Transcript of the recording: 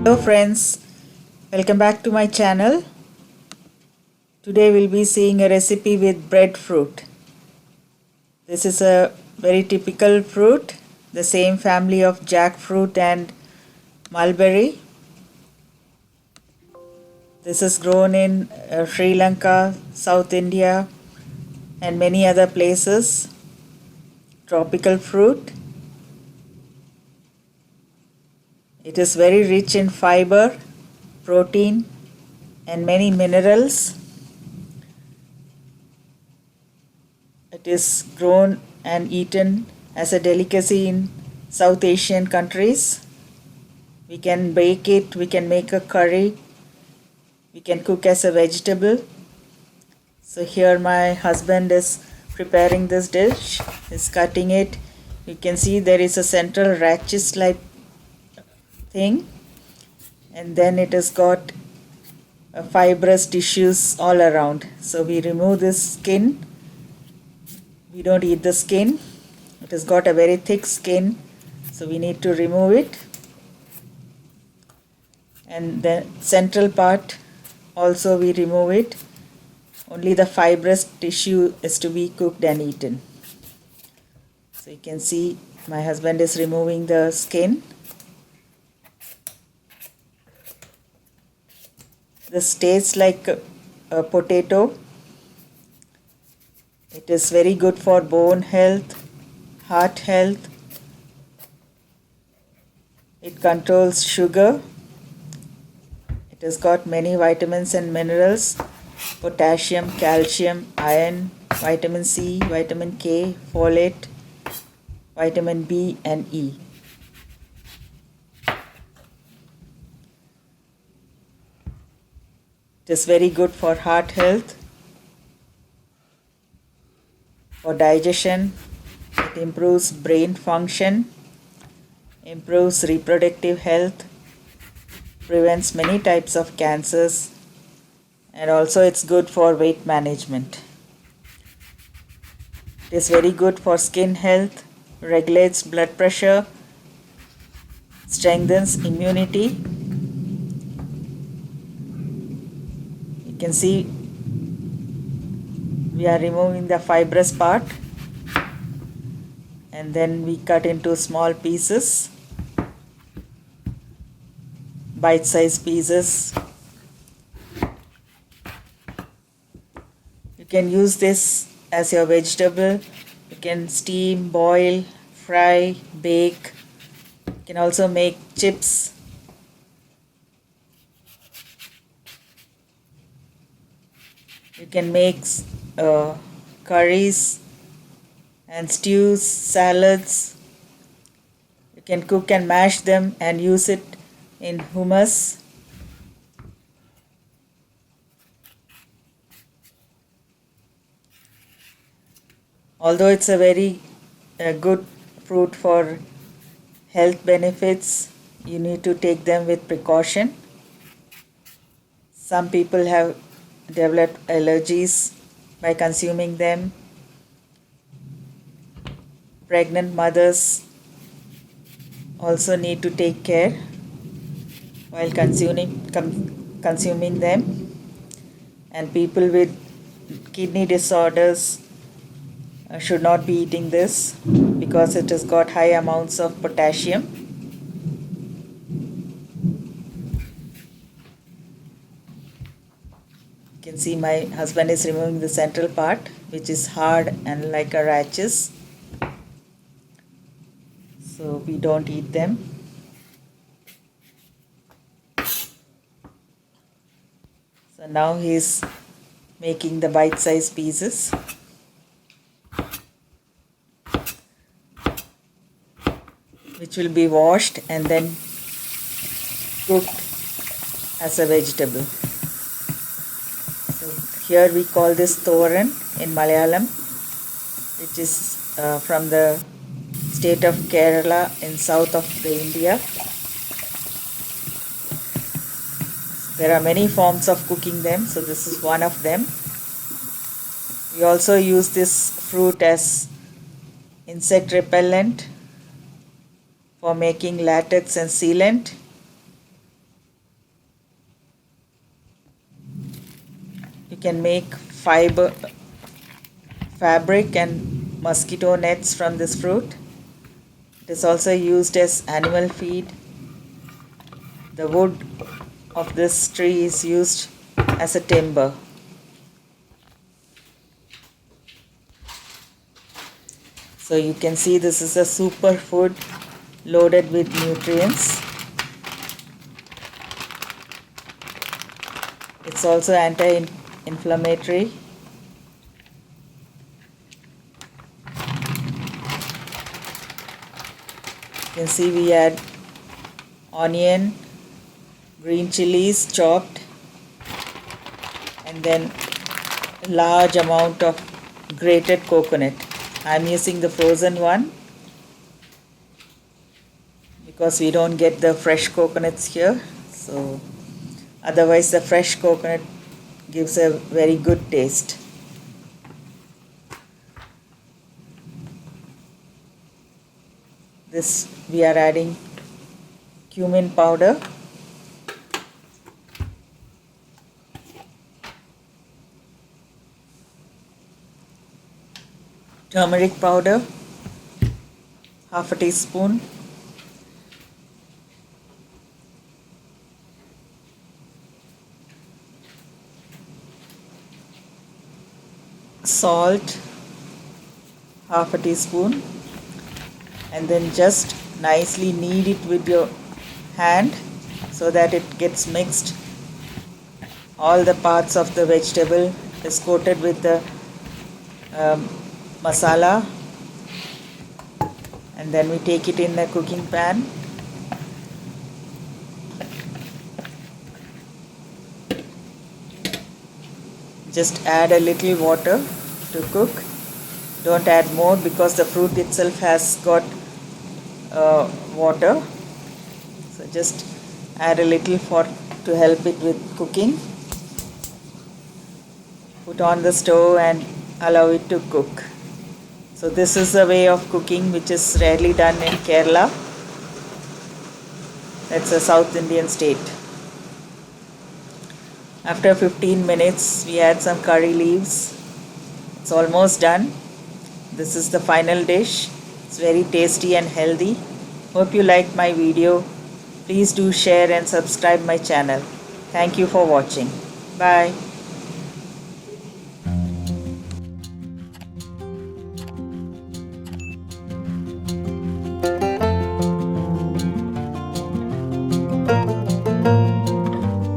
Hello friends, welcome back to my channel. Today we'll be seeing a recipe with breadfruit. This is a very typical fruit, the same family of jackfruit and mulberry. This is grown in Sri Lanka, South India and many other places. Tropical fruit. It is very rich in fiber, protein and many minerals. It is grown and eaten as a delicacy in South Asian countries. We can bake it, we can make a curry, we can cook as a vegetable. So here my husband is preparing this dish. He's cutting it. You can see there is a central rachis like thing, and then it has got fibrous tissues all around. So we remove this skin. We don't eat the skin. It has got a very thick skin, so we need to remove it. And the central part also we remove it. Only the fibrous tissue is to be cooked and eaten. So you can see my husband is removing the skin. This tastes like a potato. It is very good for bone health, heart health. It controls sugar. It has got many vitamins and minerals: potassium, calcium, iron, vitamin C, vitamin K, folate, vitamin B and E. It is very good for heart health, for digestion. It improves brain function, improves reproductive health, prevents many types of cancers, and also it's good for weight management. It is very good for skin health, regulates blood pressure, strengthens immunity. You can see we are removing the fibrous part, and then we cut into small pieces, bite-sized pieces. You can use this as your vegetable. You can steam, boil, fry, bake. You can also make chips. You can make curries and stews, salads. You can cook and mash them and use it in hummus. Although it's a very good fruit for health benefits, you need to take them with precaution. Some people have developed allergies by consuming them. Pregnant mothers also need to take care while consuming them, and people with kidney disorders should not be eating this because it has got high amounts of potassium. You can see my husband is removing the central part, which is hard and like a rachis. So we don't eat them. So now he is making the bite-sized pieces. Which will be washed and then cooked as a vegetable. So here we call this thoran in Malayalam, which is from the state of Kerala in south of the India. There are many forms of cooking them, so this is one of them. We also use this fruit as insect repellent, for making latex and sealant. can make fabric and mosquito nets from this fruit. It is also used as animal feed. The wood of this tree is used as a timber. So you can see this is a superfood loaded with nutrients. It's also anti-inflammatory. You can see we add onion, green chilies chopped, and then a large amount of grated coconut. I'm using the frozen one because we don't get the fresh coconuts here. So otherwise the fresh coconut gives a very good taste. This we are adding cumin powder, turmeric powder, half a teaspoon, salt, half a teaspoon, and then just nicely knead it with your hand so that it gets mixed. All the parts of the vegetable is coated with the masala, and then we take it in a cooking pan. Just add a little water to cook. Don't add more because the fruit itself has got water. So just add a little to help it with cooking. Put on the stove and allow it to cook. So this is a way of cooking which is rarely done in Kerala. That's a South Indian state. After 15 minutes, we add some curry leaves. It's almost done. This is the final dish. It's very tasty and healthy. Hope you liked my video. Please do share and subscribe my channel. Thank you for watching. Bye.